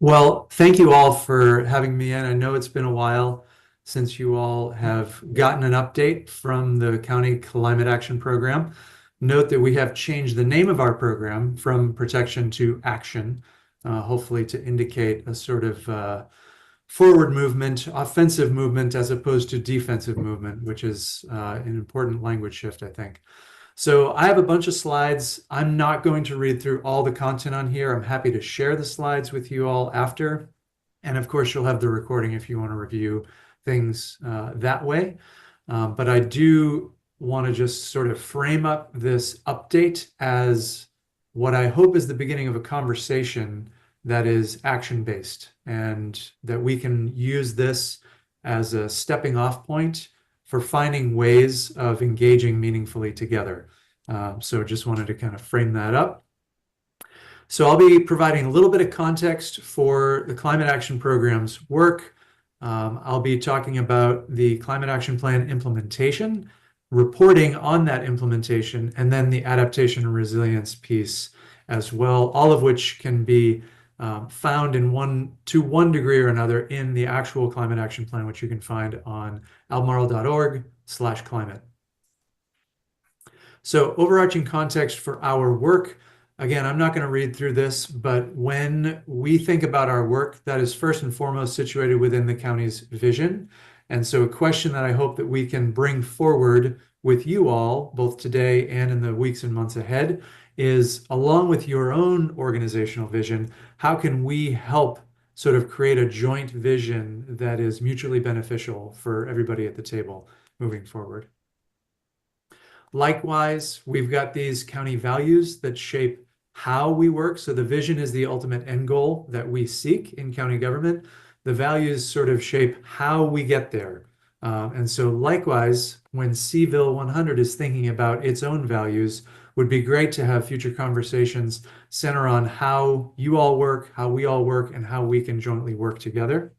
Well, thank you all for having me in. I know it's been a while since you all have gotten an update from the County Climate Action Program. Note that we have changed the name of our program from Protection to Action, hopefully to indicate a sort of forward movement, offensive movement, as opposed to defensive movement, which is an important language shift, I think. So I have a bunch of slides. I'm not going to read through all the content on here. I'm happy to share the slides with you all after. And of course, you'll have the recording if you want to review things that way. But I do want to just sort of frame up this update as what I hope is the beginning of a conversation that is action-based, and that we can use this as a stepping off point for finding ways of engaging meaningfully together. So just wanted to kind of frame that up. So I'll be providing a little bit of context for the Climate Action Program's work. I'll be talking about the Climate Action Plan implementation, reporting on that implementation, and then the adaptation and resilience piece as well, all of which can be found to one degree or another in the actual Climate Action Plan, which you can find on albemarle.org/climate. So overarching context for our work, again, I'm not going to read through this, but when we think about our work, that is first and foremost situated within the county's vision. And so a question that I hope that we can bring forward with you all, both today and in the weeks and months ahead, is, along with your own organizational vision, how can we help sort of create a joint vision that is mutually beneficial for everybody at the table moving forward? Likewise, we've got these county values that shape how we work. So the vision is the ultimate end goal that we seek in county government. The values sort of shape how we get there. And so likewise, when Seville 100 is thinking about its own values, would be great to have future conversations center on how you all work, how we all work, and how we can jointly work together.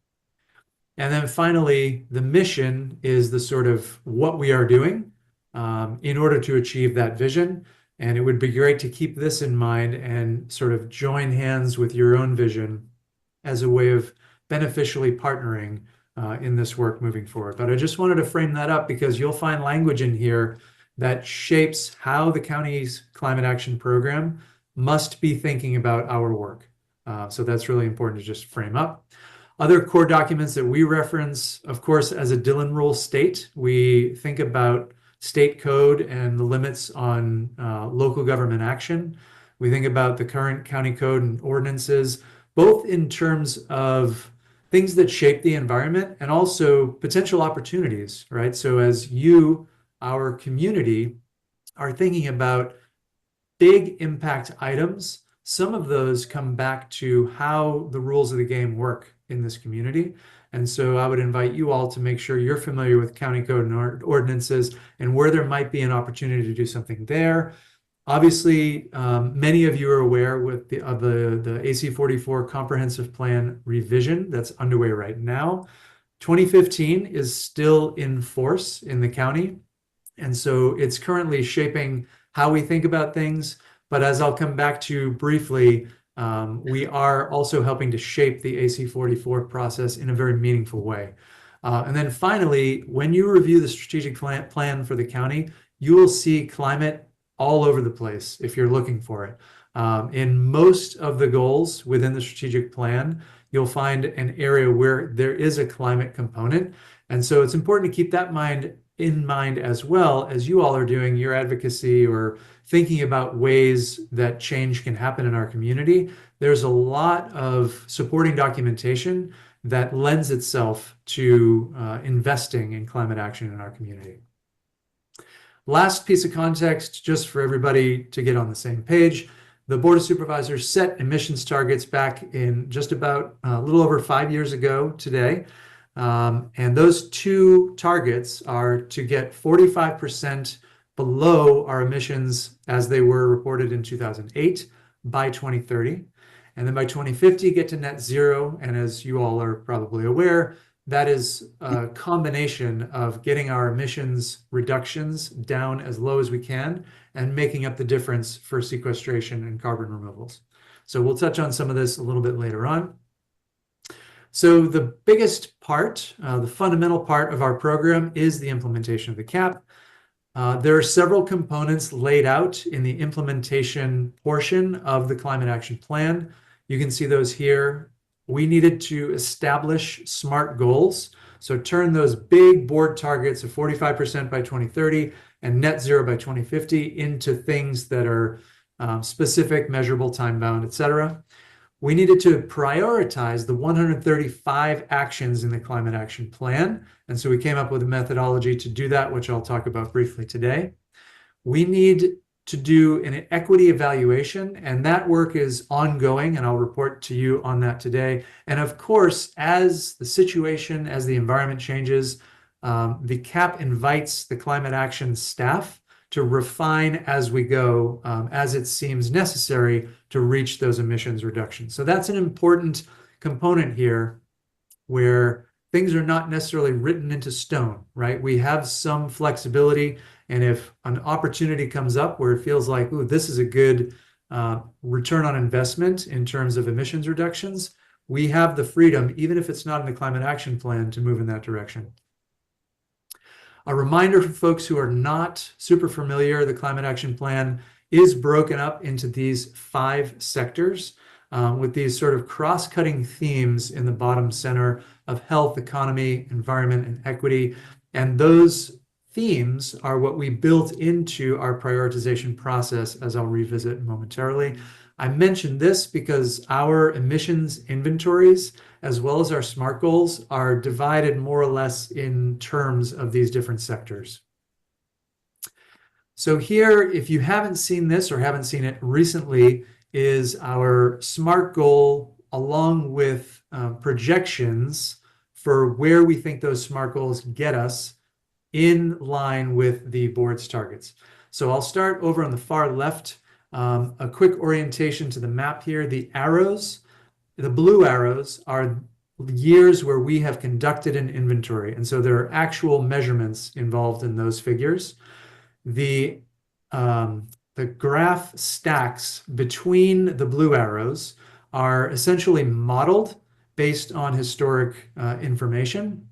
And then finally, the mission is the sort of what we are doing in order to achieve that vision. And it would be great to keep this in mind and sort of join hands with your own vision as a way of beneficially partnering in this work moving forward. But I just wanted to frame that up because you'll find language in here that shapes how the county's climate action program must be thinking about our work. So that's really important to just frame up. Other core documents that we reference, of course, as a Dillon Rule state, we think about state code and the limits on local government action. We think about the current county code and ordinances, both in terms of things that shape the environment and also potential opportunities, right? So as you, our community, are thinking about big impact items, some of those come back to how the rules of the game work in this community. And so I would invite you all to make sure you're familiar with county code and ordinances and where there might be an opportunity to do something there. Obviously, many of you are aware with the AC 44 comprehensive plan revision that's underway right now. 2015 is still in force in the county. And so it's currently shaping how we think about things. But as I'll come back to briefly, we are also helping to shape the AC 44 process in a very meaningful way. And then finally, when you review the strategic plan for the county, you will see climate all over the place if you're looking for it. In most of the goals within the strategic plan, you'll find an area where there is a climate component. And so it's important to keep that in mind as well as you all are doing your advocacy or thinking about ways that change can happen in our community. There's a lot of supporting documentation that lends itself to investing in climate action in our community. Last piece of context, just for everybody to get on the same page, the Board of Supervisors set emissions targets back in just about a little over 5 years ago today. And those two targets are to get 45% below our emissions as they were reported in 2008 by 2030. And then by 2050, get to net zero. And as you all are probably aware, that is a combination of getting our emissions reductions down as low as we can and making up the difference for sequestration and carbon removals. So we'll touch on some of this a little bit later on. So the biggest part, the fundamental part of our program is the implementation of the cap. There are several components laid out in the implementation portion of the Climate Action Plan. You can see those here. We needed to establish SMART goals. So turn those big board targets of 45% by 2030 and net zero by 2050 into things that are specific, measurable, time-bound, et cetera. We needed to prioritize the 135 actions in the Climate Action Plan. And so we came up with a methodology to do that, which I'll talk about briefly today. We need to do an equity evaluation, and that work is ongoing, and I'll report to you on that today. And of course, as the situation, as the environment changes, the CAP invites the climate action staff to refine as we go, as it seems necessary to reach those emissions reductions. So that's an important component here where things are not necessarily written into stone, right? We have some flexibility, and if an opportunity comes up where it feels like, ooh, this is a good return on investment in terms of emissions reductions, we have the freedom, even if it's not in the Climate Action Plan, to move in that direction. A reminder for folks who are not super familiar, the Climate Action Plan is broken up into these 5 sectors with these sort of cross-cutting themes in the bottom center of health, economy, environment, and equity. And those themes are what we built into our prioritization process, as I'll revisit momentarily. I mentioned this because our emissions inventories, as well as our SMART goals, are divided more or less in terms of these different sectors. So here, if you haven't seen this or haven't seen it recently, is our SMART goal along with projections for where we think those SMART goals get us in line with the board's targets. So I'll start over on the far left. A quick orientation to the map here. The arrows, the blue arrows, are years where we have conducted an inventory. And so there are actual measurements involved in those figures. The graph stacks between the blue arrows are essentially modeled based on historic information.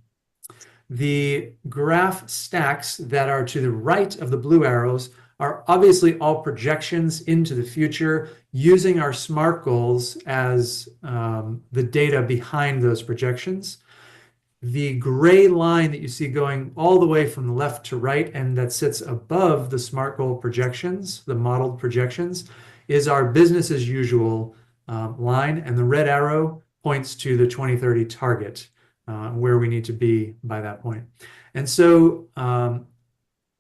The graph stacks that are to the right of the blue arrows are obviously all projections into the future using our SMART goals as the data behind those projections. The gray line that you see going all the way from the left to right and that sits above the SMART goal projections, the modeled projections, is our business as usual line, and the red arrow points to the 2030 target, where we need to be by that point. And so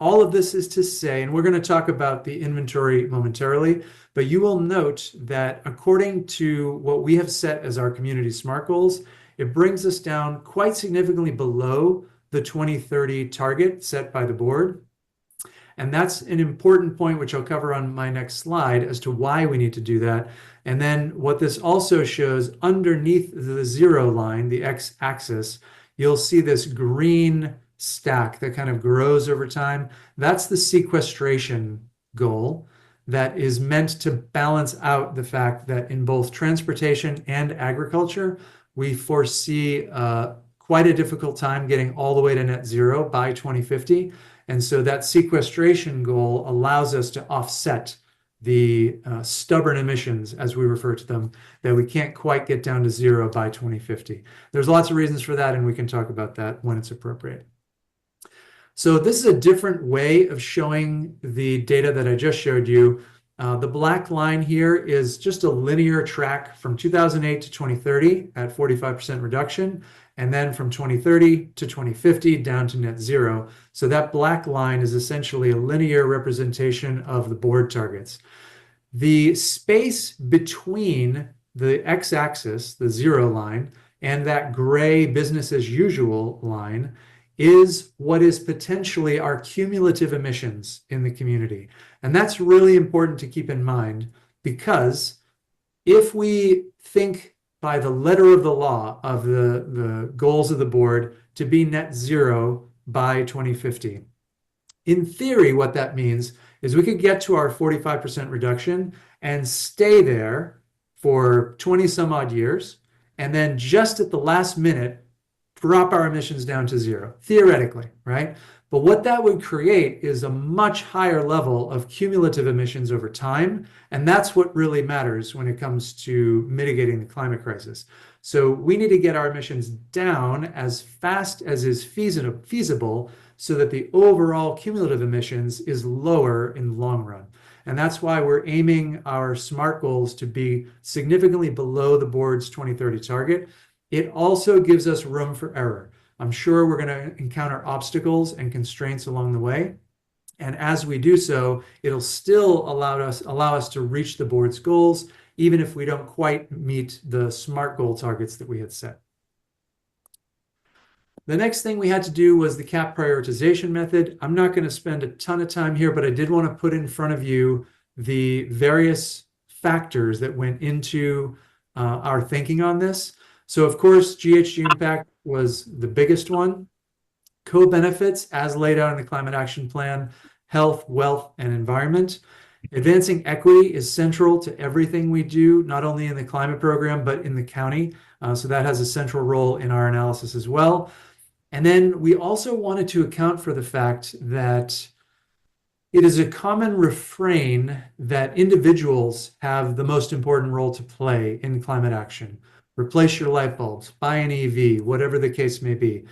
all of this is to say, and we're going to talk about the inventory momentarily, but you will note that according to what we have set as our community SMART goals, it brings us down quite significantly below the 2030 target set by the board. And that's an important point, which I'll cover on my next slide, as to why we need to do that. And then what this also shows, underneath the zero line, the x-axis, you'll see this green stack that kind of grows over time. That's the sequestration goal that is meant to balance out the fact that in both transportation and agriculture, we foresee quite a difficult time getting all the way to net zero by 2050. And so that sequestration goal allows us to offset the stubborn emissions, as we refer to them, that we can't quite get down to zero by 2050. There's lots of reasons for that, and we can talk about that when it's appropriate. So this is a different way of showing the data that I just showed you. The black line here is just a linear track from 2008 to 2030 at 45% reduction, and then from 2030 to 2050 down to net zero. So that black line is essentially a linear representation of the board targets. The space between the x-axis, the zero line, and that gray business as usual line is what is potentially our cumulative emissions in the community. And that's really important to keep in mind, because if we think by the letter of the law of the goals of the board to be net zero by 2050, in theory, what that means is we could get to our 45% reduction and stay there for 20 some odd years and then just at the last minute, drop our emissions down to zero, theoretically, right? But what that would create is a much higher level of cumulative emissions over time. And that's what really matters when it comes to mitigating the climate crisis. So we need to get our emissions down as fast as is feasible so that the overall cumulative emissions is lower in the long run. And that's why we're aiming our SMART goals to be significantly below the board's 2030 target. It also gives us room for error. I'm sure we're going to encounter obstacles and constraints along the way. And as we do so, it'll still allow us to reach the board's goals, even if we don't quite meet the SMART goal targets that we had set. The next thing we had to do was the CAP prioritization method. I'm not going to spend a ton of time here, but I did want to put in front of you the various factors that went into our thinking on this. So of course, GHG impact was the biggest one. Co-benefits, as laid out in the Climate Action Plan, health, wealth, and environment. Advancing equity is central to everything we do, not only in the climate program, but in the county. So that has a central role in our analysis as well. And then we also wanted to account for the fact that it is a common refrain that individuals have the most important role to play in climate action. Replace your light bulbs, buy an EV, whatever the case may be.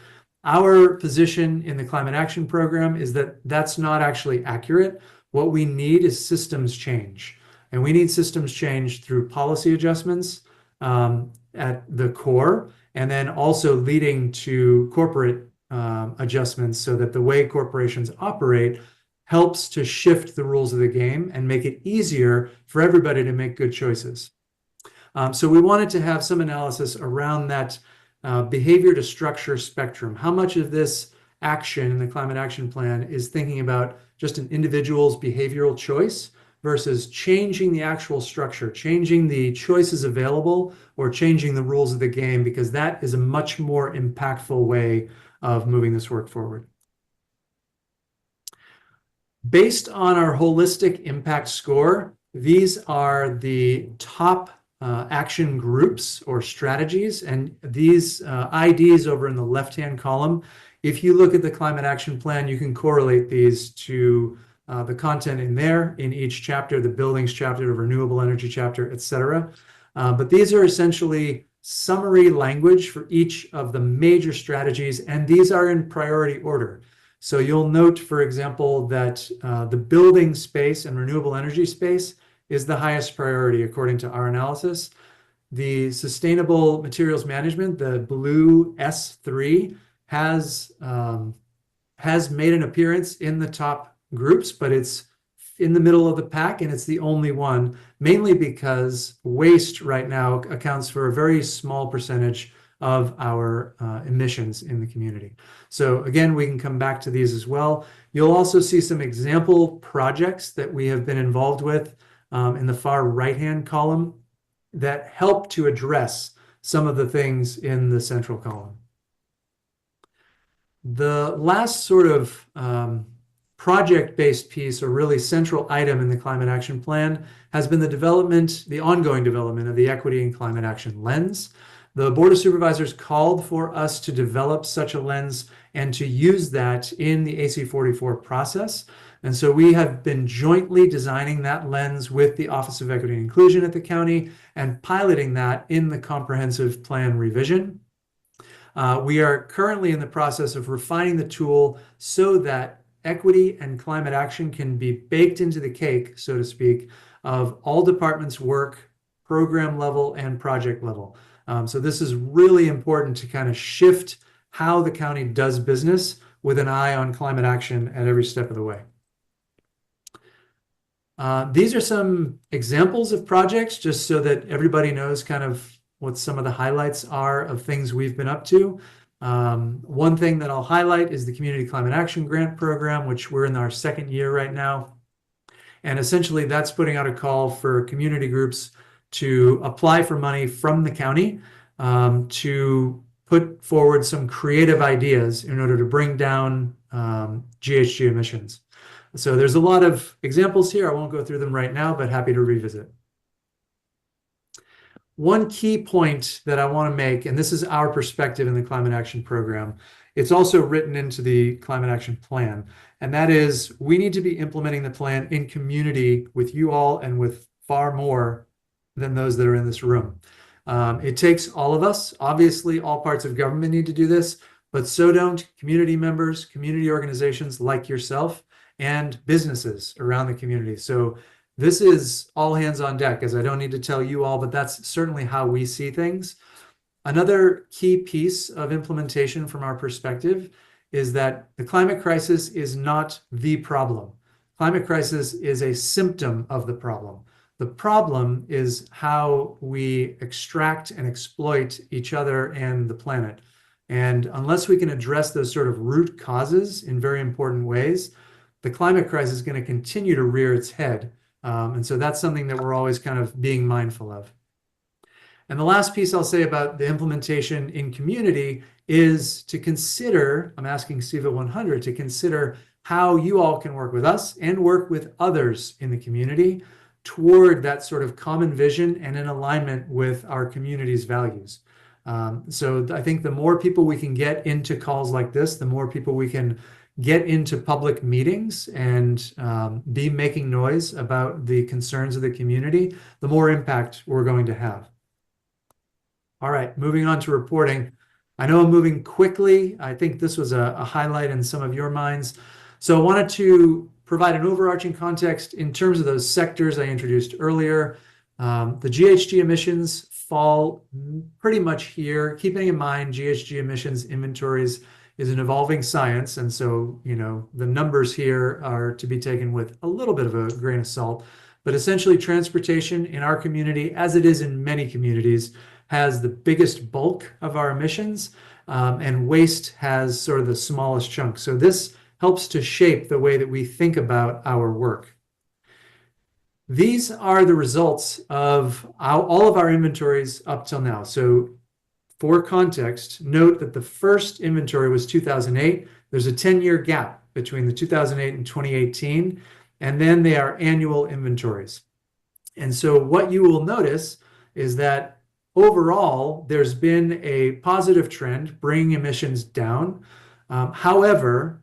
Our position in the Climate Action Program is that that's not actually accurate. What we need is systems change. And we need systems change through policy adjustments at the core, and then also leading to corporate adjustments so that the way corporations operate helps to shift the rules of the game and make it easier for everybody to make good choices. So we wanted to have some analysis around that behavior to structure spectrum. How much of this action in the Climate Action Plan is thinking about just an individual's behavioral choice versus changing the actual structure, changing the choices available, or changing the rules of the game, because that is a much more impactful way of moving this work forward. Based on our holistic impact score, these are the top action groups or strategies, and these IDs over in the left-hand column. If you look at the Climate Action Plan, you can correlate these to the content in there, in each chapter, the buildings chapter, the renewable energy chapter, etc. But these are essentially summary language for each of the major strategies, and these are in priority order. So you'll note, for example, that the building space and renewable energy space is the highest priority according to our analysis. The sustainable materials management, the blue S3, has made an appearance in the top groups, but it's in the middle of the pack, and it's the only one, mainly because waste right now accounts for a very small percentage of our emissions in the community. So again, we can come back to these as well. You'll also see some example projects that we have been involved with in the far right-hand column that help to address some of the things in the central column. The last sort of project-based piece, or really central item in the Climate Action Plan, has been the ongoing development of the Equity and Climate Action Lens. The Board of Supervisors called for us to develop such a lens and to use that in the AC44 process. And so we have been jointly designing that lens with the Office of Equity and Inclusion at the county and piloting that in the comprehensive plan revision. We are currently in the process of refining the tool so that equity and climate action can be baked into the cake, so to speak, of all departments' work, program level and project level. So this is really important to kind of shift how the county does business with an eye on climate action at every step of the way. These are some examples of projects, just so that everybody knows kind of what some of the highlights are of things we've been up to. One thing that I'll highlight is the Community Climate Action Grant Program, which we're in our second year right now. And essentially that's putting out a call for community groups to apply for money from the county to put forward some creative ideas in order to bring down GHG emissions. So there's a lot of examples here. I won't go through them right now, but happy to revisit. One key point that I want to make, and this is our perspective in the Climate Action Program, it's also written into the Climate Action Plan, and that is we need to be implementing the plan in community with you all and with far more than those that are in this room. It takes all of us. Obviously, all parts of government need to do this, but so don't community members, community organizations like yourself, and businesses around the community. So this is all hands on deck, as I don't need to tell you all, but that's certainly how we see things. Another key piece of implementation from our perspective is that the climate crisis is not the problem. Climate crisis is a symptom of the problem. The problem is how we extract and exploit each other and the planet. And unless we can address those sort of root causes in very important ways, the climate crisis is going to continue to rear its head. And so that's something that we're always kind of being mindful of. And the last piece I'll say about the implementation in community is to consider, I'm asking CEVA 100 to consider how you all can work with us and work with others in the community toward that sort of common vision and in alignment with our community's values. So I think the more people we can get into calls like this, the more people we can get into public meetings and be making noise about the concerns of the community, the more impact we're going to have. All right, moving on to reporting. I know I'm moving quickly. I think this was a highlight in some of your minds. So I wanted to provide an overarching context in terms of those sectors I introduced earlier. The GHG emissions fall pretty much here. Keeping in mind GHG emissions inventories is an evolving science. And so, the numbers here are to be taken with a little bit of a grain of salt. But essentially, transportation in our community, as it is in many communities, has the biggest bulk of our emissions, and waste has sort of the smallest chunk. So this helps to shape the way that we think about our work. These are the results of all of our inventories up till now. So for context, note that the first inventory was 2008. There's a 10-year gap between the 2008 and 2018, and then they are annual inventories. And so what you will notice is that overall, there's been a positive trend bringing emissions down. However,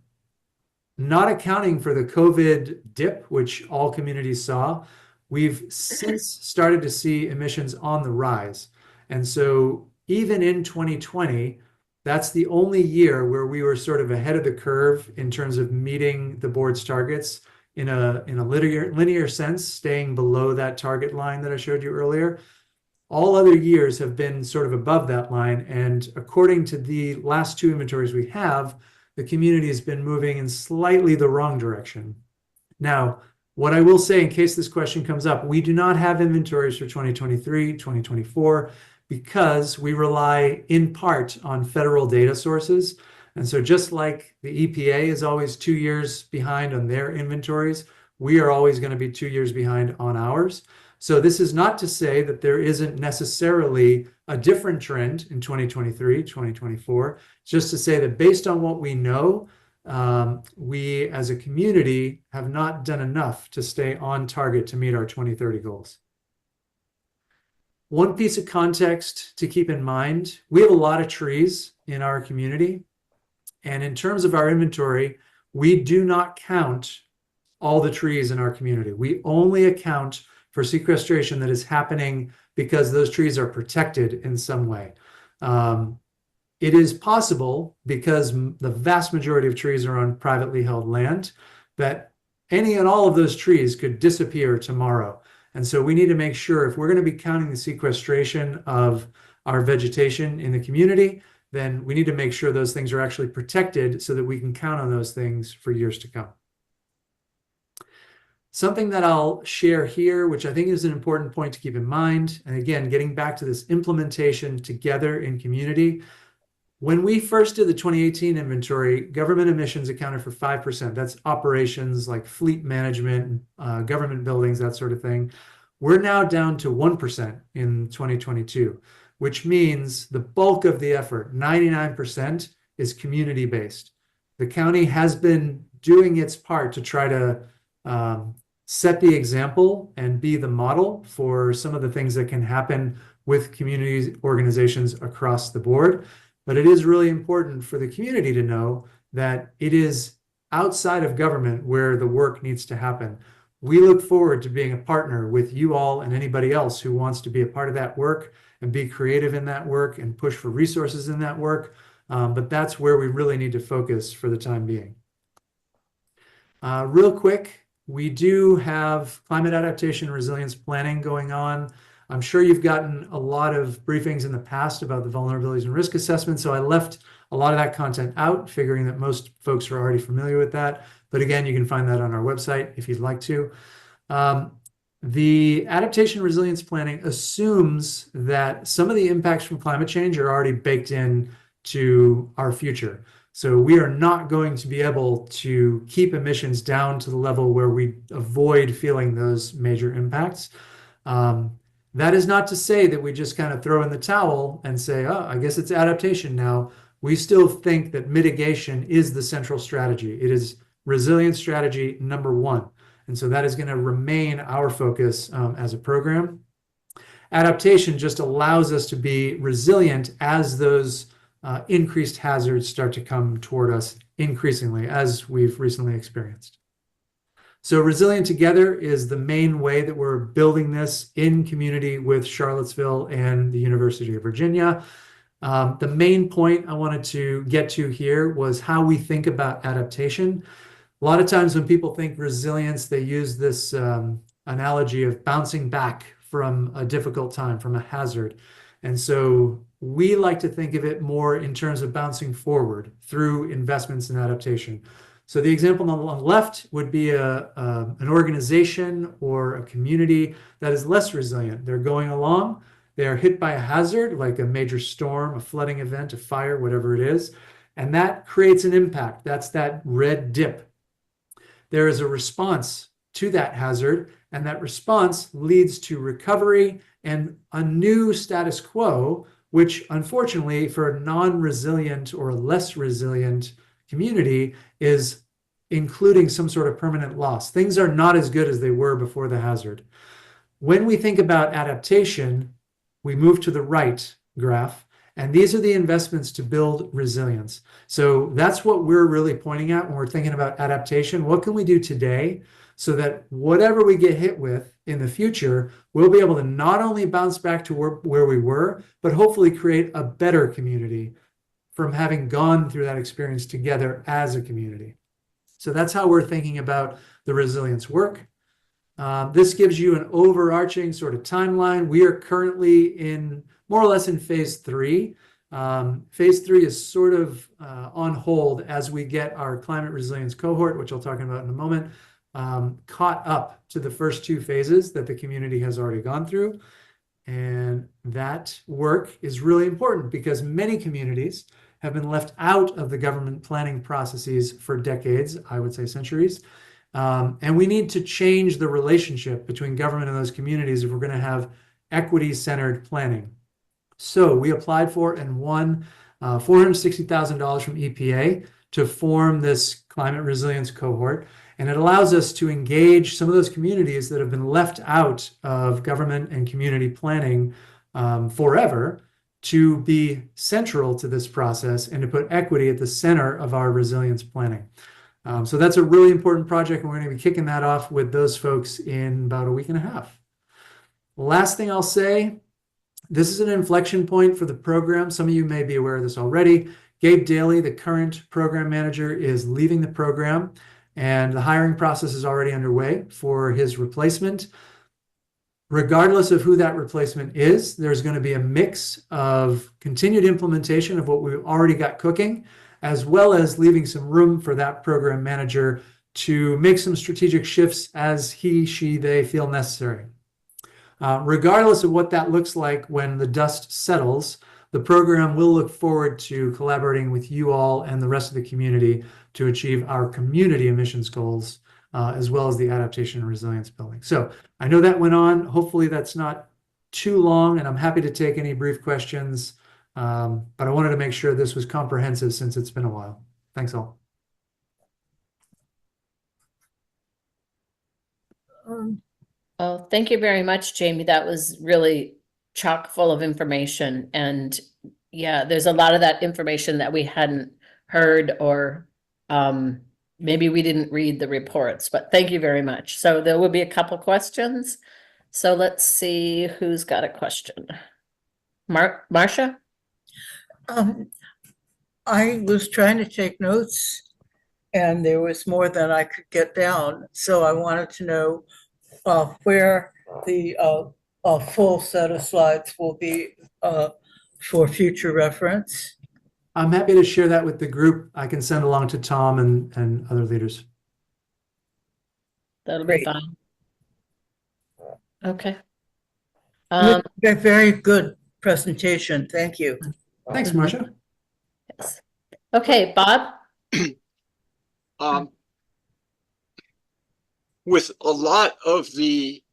not accounting for the COVID dip, which all communities saw, we've since started to see emissions on the rise. And so even in 2020, that's the only year where we were sort of ahead of the curve in terms of meeting the board's targets in a linear sense, staying below that target line that I showed you earlier. All other years have been sort of above that line. And according to the last two inventories we have, the community has been moving in slightly the wrong direction. Now, what I will say in case this question comes up, we do not have inventories for 2023, 2024, because we rely in part on federal data sources. And so just like the EPA is always 2 years behind on their inventories, we are always going to be 2 years behind on ours. So this is not to say that there isn't necessarily a different trend in 2023, 2024. It's just to say that based on what we know, we as a community have not done enough to stay on target to meet our 2030 goals. One piece of context to keep in mind, we have a lot of trees in our community. And in terms of our inventory, we do not count all the trees in our community. We only account for sequestration that is happening because those trees are protected in some way. It is possible, because the vast majority of trees are on privately held land, that any and all of those trees could disappear tomorrow. And so we need to make sure if we're going to be counting the sequestration of our vegetation in the community, then we need to make sure those things are actually protected so that we can count on those things for years to come. Something that I'll share here, which I think is an important point to keep in mind, and again, getting back to this implementation together in community. When we first did the 2018 inventory, government emissions accounted for 5%. That's operations like fleet management, government buildings, that sort of thing. We're now down to 1% in 2022, which means the bulk of the effort, 99%, is community-based. The county has been doing its part to try to set the example and be the model for some of the things that can happen with community organizations across the board. But it is really important for the community to know that it is outside of government where the work needs to happen. We look forward to being a partner with you all and anybody else who wants to be a part of that work and be creative in that work and push for resources in that work. But that's where we really need to focus for the time being. Real quick, we do have climate adaptation resilience planning going on. I'm sure you've gotten a lot of briefings in the past about the vulnerabilities and risk assessment, so I left a lot of that content out, figuring that most folks are already familiar with that. But again, you can find that on our website if you'd like to. The adaptation resilience planning assumes that some of the impacts from climate change are already baked in to our future. So we are not going to be able to keep emissions down to the level where we avoid feeling those major impacts. That is not to say that we just kind of throw in the towel and say, oh, I guess it's adaptation now. We still think that mitigation is the central strategy. It is resilience strategy number one. And so that is going to remain our focus as a program. Adaptation just allows us to be resilient as those increased hazards start to come toward us increasingly, as we've recently experienced. So Resilient Together is the main way that we're building this in community with Charlottesville and the University of Virginia. The main point I wanted to get to here was how we think about adaptation. A lot of times when people think resilience, they use this analogy of bouncing back from a difficult time, from a hazard. And so we like to think of it more in terms of bouncing forward through investments in adaptation. So the example on the left would be an organization or a community that is less resilient. They're going along, they are hit by a hazard like a major storm, a flooding event, a fire, whatever it is, and that creates an impact. That's that red dip. There is a response to that hazard, and that response leads to recovery and a new status quo, which unfortunately for a non-resilient or less resilient community is including some sort of permanent loss. Things are not as good as they were before the hazard. When we think about adaptation, we move to the right graph, and these are the investments to build resilience. So that's what we're really pointing at when we're thinking about adaptation. What can we do today so that whatever we get hit with in the future, we'll be able to not only bounce back to where we were, but hopefully create a better community from having gone through that experience together as a community. So that's how we're thinking about the resilience work. This gives you an overarching sort of timeline. We are currently in more or less in phase 3. Phase 3 is sort of on hold as we get our climate resilience cohort, which I'll talk about in a moment, caught up to the first 2 phases that the community has already gone through. And that work is really important because many communities have been left out of the government planning processes for decades, I would say centuries. And we need to change the relationship between government and those communities if we're going to have equity-centered planning. So we applied for and won $460,000 from EPA to form this climate resilience cohort. And it allows us to engage some of those communities that have been left out of government and community planning forever to be central to this process and to put equity at the center of our resilience planning. So that's a really important project, and we're going to be kicking that off with those folks in about a week and a half. Last thing I'll say, this is an inflection point for the program. Some of you may be aware of this already. Gabe Daly, the current program manager, is leaving the program, and the hiring process is already underway for his replacement. Regardless of who that replacement is, there's going to be a mix of continued implementation of what we've already got cooking, as well as leaving some room for that program manager to make some strategic shifts as he, she, they feel necessary. Regardless of what that looks like when the dust settles, the program will look forward to collaborating with you all and the rest of the community to achieve our community emissions goals, as well as the adaptation and resilience building. So I know that went on. Hopefully that's not too long, and I'm happy to take any brief questions. But I wanted to make sure this was comprehensive since it's been a while. Thanks all. Oh, thank you very much, Jamie. That was really chock full of information, and yeah, there's a lot of that information that we hadn't heard, or maybe we didn't read the reports, but thank you very much. So there will be a couple questions. So let's see who's got a question. Marcia? I was trying to take notes and there was more than I could get down. So I wanted to know where the full set of slides will be for future reference. I'm happy to share that with the group. I can send along to Tom and other leaders. That'll be Great. fine. Okay. Very good presentation. Thank you. Thanks, Marcia. Yes. Okay, Bob? With a lot of the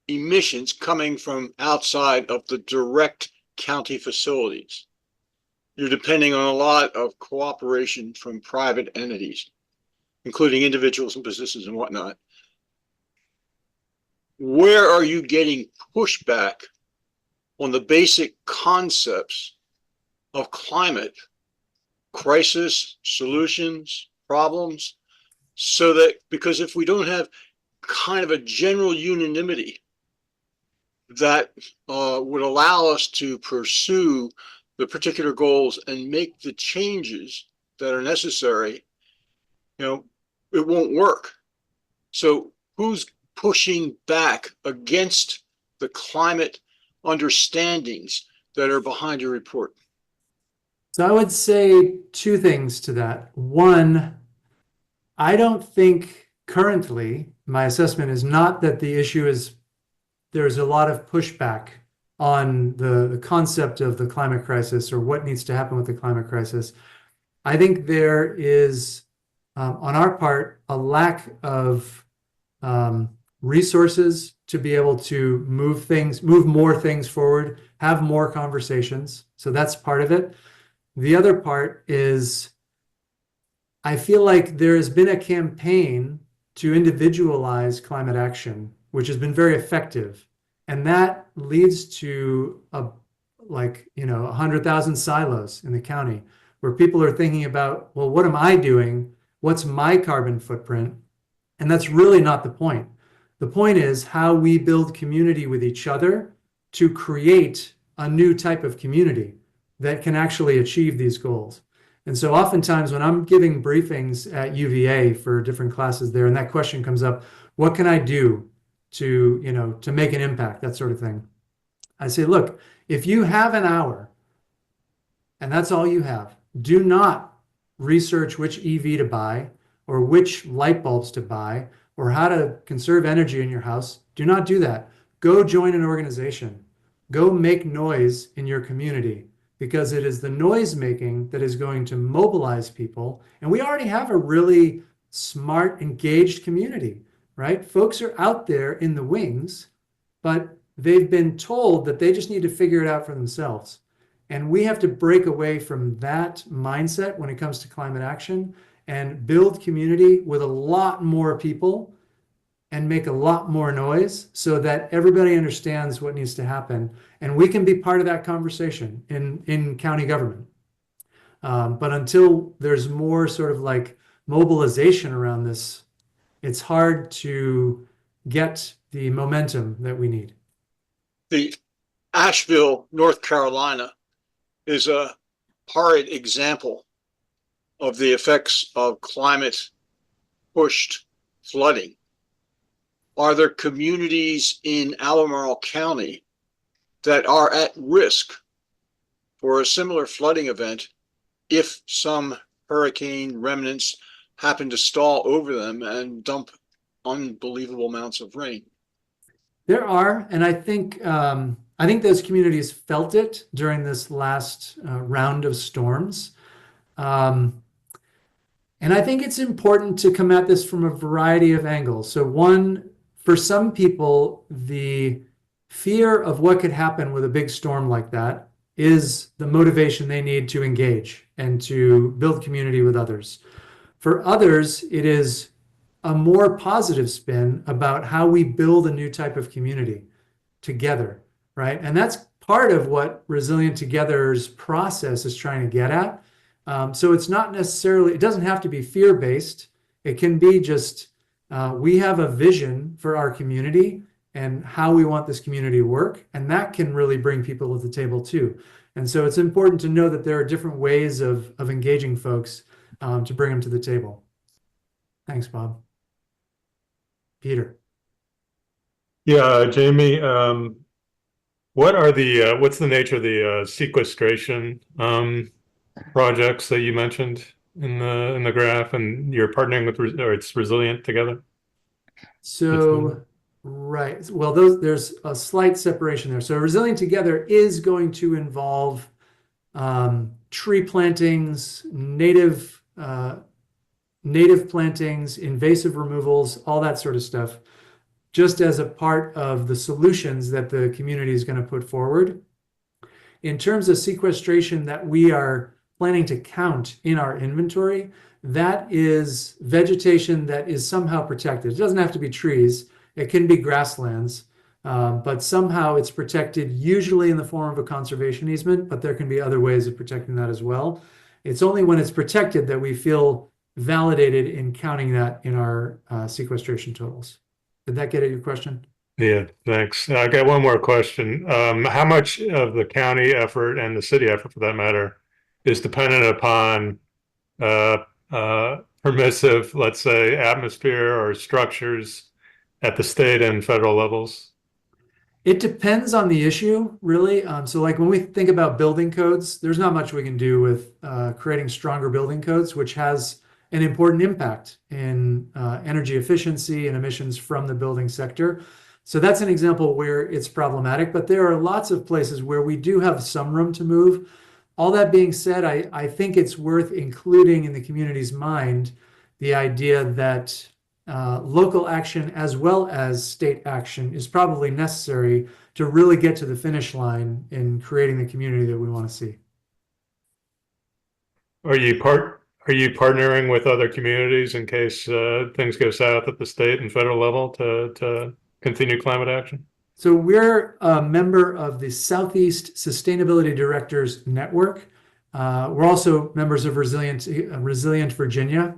emissions coming from outside of the direct county facilities, you're depending on a lot of cooperation from private entities, including individuals and businesses and whatnot. Where are you getting pushback on the basic concepts of climate crisis, solutions, problems? So that, because if we don't have kind of a general unanimity that would allow us to pursue the particular goals and make the changes that are necessary, it won't work. So who's pushing back against the climate understandings that are behind your report? So I would say two things to that. One, I don't think currently, my assessment is not that the issue is there's a lot of pushback on the concept of the climate crisis or what needs to happen with the climate crisis. I think there is, on our part, a lack of resources to be able to move more things forward, have more conversations. So that's part of it. The other part is I feel like there has been a campaign to individualize climate action, which has been very effective. And that leads to 100,000 silos in the county where people are thinking about, well, what am I doing? What's my carbon footprint? And that's really not the point. The point is how we build community with each other to create a new type of community that can actually achieve these goals. And so oftentimes when I'm giving briefings at UVA for different classes there, and that question comes up, what can I do to make an impact, that sort of thing? I say, look, if you have an hour and that's all you have, do not research which EV to buy or which light bulbs to buy or how to conserve energy in your house. Do not do that. Go join an organization. Go make noise in your community, because it is the noise making that is going to mobilize people. And we already have a really smart, engaged community, right? Folks are out there in the wings, but they've been told that they just need to figure it out for themselves. And we have to break away from that mindset when it comes to climate action and build community with a lot more people and make a lot more noise so that everybody understands what needs to happen. And we can be part of that conversation in county government. But until there's more sort of like mobilization around this, it's hard to get the momentum that we need. The Asheville, North Carolina is a horrid example of the effects of climate pushed flooding. Are there communities in Albemarle County that are at risk for a similar flooding event if some hurricane remnants happen to stall over them and dump unbelievable amounts of rain? There are, and I think those communities felt it during this last round of storms. And I think it's important to come at this from a variety of angles. So one, for some people, the fear of what could happen with a big storm like that is the motivation they need to engage and to build community with others. For others, it is a more positive spin about how we build a new type of community together, right? And that's part of what Resilient Together's process is trying to get at. So it's not necessarily, it doesn't have to be fear-based. It can be just, we have a vision for our community and how we want this community to work. And that can really bring people to the table too. And so it's important to know that there are different ways of engaging folks to bring them to the table. Thanks, Bob. Peter. Yeah, Jamie, what's the nature of the sequestration projects that you mentioned in the graph, and you're partnering with, or it's Resilient Together? So, right. Well, there's a slight separation there. So Resilient Together is going to involve tree plantings, native plantings, invasive removals, all that sort of stuff, just as a part of the solutions that the community is going to put forward. In terms of sequestration that we are planning to count in our inventory, that is vegetation that is somehow protected. It doesn't have to be trees. It can be grasslands, but somehow it's protected, usually in the form of a conservation easement, but there can be other ways of protecting that as well. It's only when it's protected that we feel validated in counting that in our sequestration totals. Did that get at your question? Yeah, thanks. I got one more question. How much of the county effort and the city effort, for that matter, is dependent upon permissive, let's say, atmosphere or structures at the state and federal levels? It depends on the issue, really. So like when we think about building codes, there's not much we can do with creating stronger building codes, which has an important impact in energy efficiency and emissions from the building sector. So that's an example where it's problematic, but there are lots of places where we do have some room to move. All that being said, I think it's worth including in the community's mind the idea that local action as well as state action is probably necessary to really get to the finish line in creating the community that we want to see. Are you partnering with other communities in case things go south at the state and federal level to continue climate action? So we're a member of the Southeast Sustainability Directors Network. We're also members of Resilient Virginia.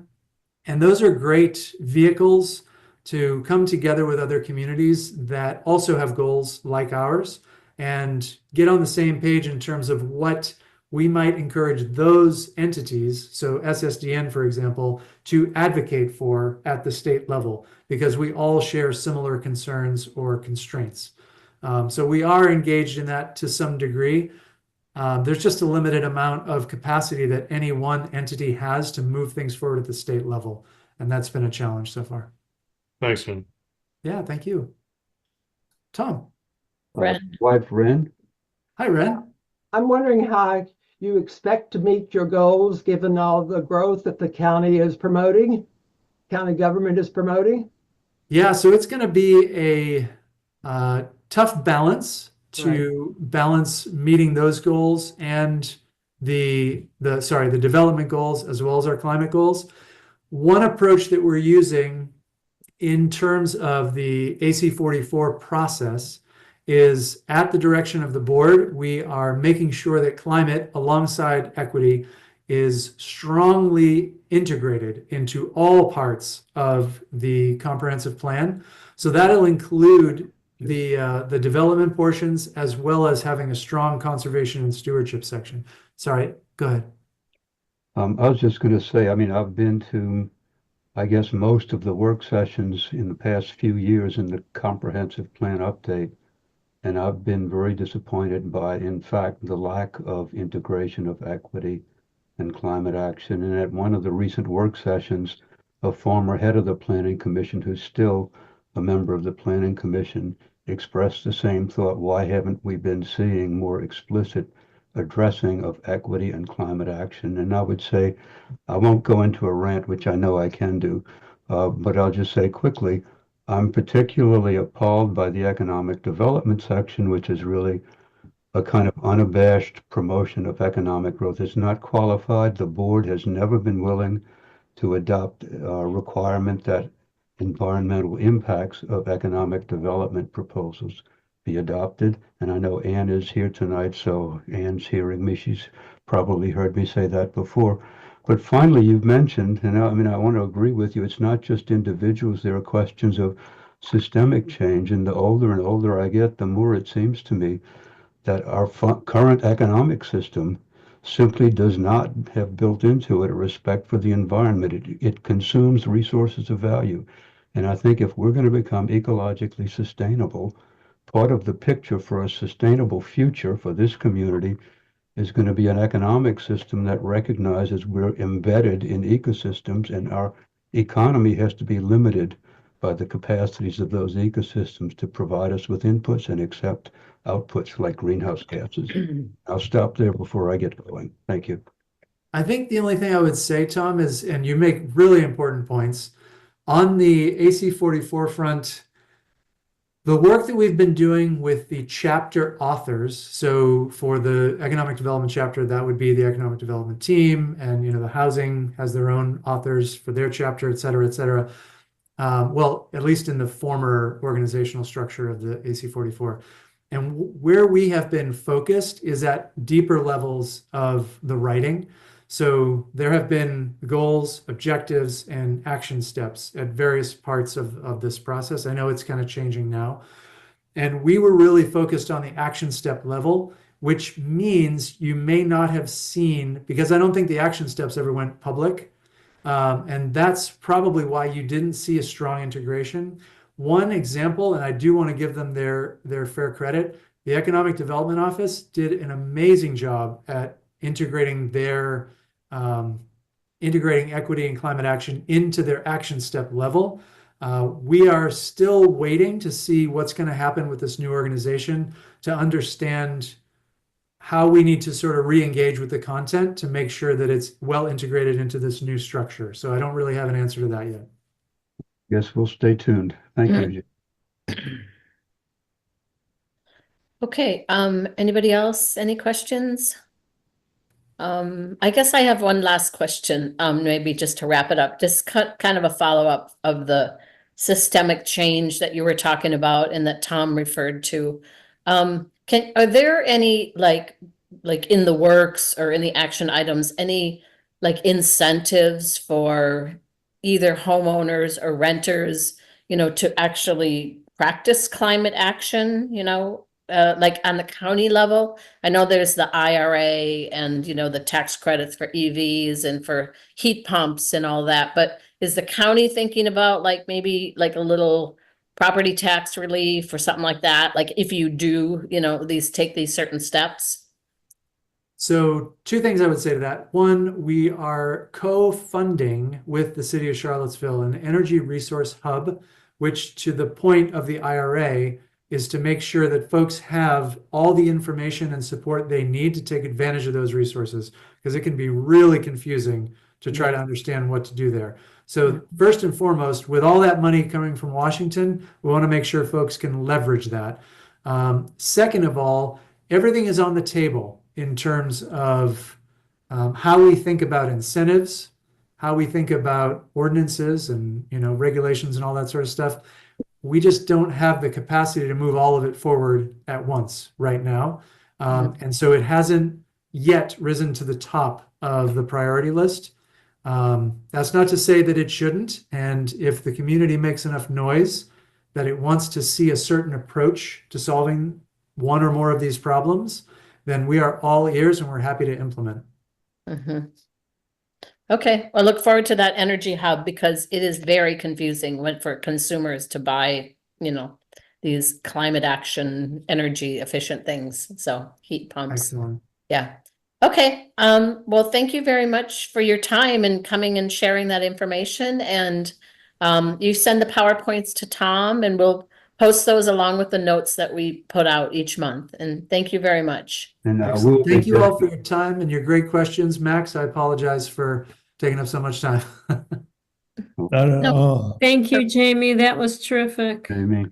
And those are great vehicles to come together with other communities that also have goals like ours and get on the same page in terms of what we might encourage those entities, so SSDN, for example, to advocate for at the state level, because we all share similar concerns or constraints. So we are engaged in that to some degree. There's just a limited amount of capacity that any one entity has to move things forward at the state level. And that's been a challenge so far. Thanks, Jim. Yeah, thank you. Tom. Ren. Wife Ren. Hi, Ren. I'm wondering how you expect to meet your goals given all the growth that the county is promoting, county government is promoting? Yeah, so it's going to be a tough balance to balance meeting those goals and the development goals as well as our climate goals. One approach that we're using in terms of the AC 44 process is at the direction of the board, we are making sure that climate alongside equity is strongly integrated into all parts of the comprehensive plan. So that'll include the development portions as well as having a strong conservation and stewardship section. Sorry, go ahead. I was just going to say, I mean, I've been to, I guess, most of the work sessions in the past few years in the comprehensive plan update. And I've been very disappointed by, in fact, the lack of integration of equity and climate action. And at one of the recent work sessions, a former head of the Planning Commission, who's still a member of the Planning Commission, expressed the same thought. Why haven't we been seeing more explicit addressing of equity and climate action? And I would say, I won't go into a rant, which I know I can do, but I'll just say quickly, I'm particularly appalled by the economic development section, which is really a kind of unabashed promotion of economic growth. It's not qualified. The board has never been willing to adopt a requirement that environmental impacts of economic development proposals be adopted. And I know Ann is here tonight, so Ann's hearing me. She's probably heard me say that before. But finally, you've mentioned, and I want to agree with you, it's not just individuals. There are questions of systemic change. And the older and older I get, the more it seems to me that our current economic system simply does not have built into it a respect for the environment. It consumes resources of value. And I think if we're going to become ecologically sustainable, part of the picture for a sustainable future for this community is going to be an economic system that recognizes we're embedded in ecosystems, and our economy has to be limited by the capacities of those ecosystems to provide us with inputs and accept outputs like greenhouse gases. I'll stop there before I get going. Thank you. I think the only thing I would say, Tom, is, and you make really important points, on the AC 44 front, the work that we've been doing with the chapter authors, so for the economic development chapter, that would be the economic development team, and the housing has their own authors for their chapter, et cetera, et cetera. Well, at least in the former organizational structure of the AC 44. And where we have been focused is at deeper levels of the writing. So there have been goals, objectives, and action steps at various parts of this process. I know it's kind of changing now. And we were really focused on the action step level, which means you may not have seen, because I don't think the action steps ever went public. And that's probably why you didn't see a strong integration. One example, and I do want to give them their fair credit, the Economic Development Office did an amazing job at integrating equity and climate action into their action step level. We are still waiting to see what's going to happen with this new organization to understand how we need to sort of re-engage with the content to make sure that it's well integrated into this new structure. So I don't really have an answer to that yet. Guess we'll stay tuned. Thank you. Okay, anybody else? Any questions? I guess I have one last question, maybe just to wrap it up, just kind of a follow-up of the systemic change that you were talking about and that Tom referred to. Are there any like in the works or in the action items, any like incentives for either homeowners or renters, to actually practice climate action, like on the county level? I know there's the IRA and, the tax credits for EVs and for heat pumps and all that, but is the county thinking about like maybe like a little property tax relief or something like that? Like if you do, take these certain steps? So two things I would say to that. One, we are co-funding with the city of Charlottesville an energy resource hub, which to the point of the IRA is to make sure that folks have all the information and support they need to take advantage of those resources, because it can be really confusing to try to understand what to do there. So first and foremost, with all that money coming from Washington, we want to make sure folks can leverage that. Second of all, everything is on the table in terms of how we think about incentives, how we think about ordinances and regulations and all that sort of stuff. We just don't have the capacity to move all of it forward at once right now. And so it hasn't yet risen to the top of the priority list. That's not to say that it shouldn't. And if the community makes enough noise that it wants to see a certain approach to solving one or more of these problems, then we are all ears and we're happy to implement. Okay, I look forward to that energy hub because it is very confusing for consumers to buy, these climate action, energy efficient things. So heat pumps. Excellent. Yeah. Okay. Well, thank you very much for your time and coming and sharing that information. And you send the PowerPoints to Tom and we'll post those along with the notes that we put out each month. And thank you very much. And Thank you all for your time and your great questions, Max. I apologize for taking up so much time. Not at all. Thank you, Jamie. That was terrific. Jamie.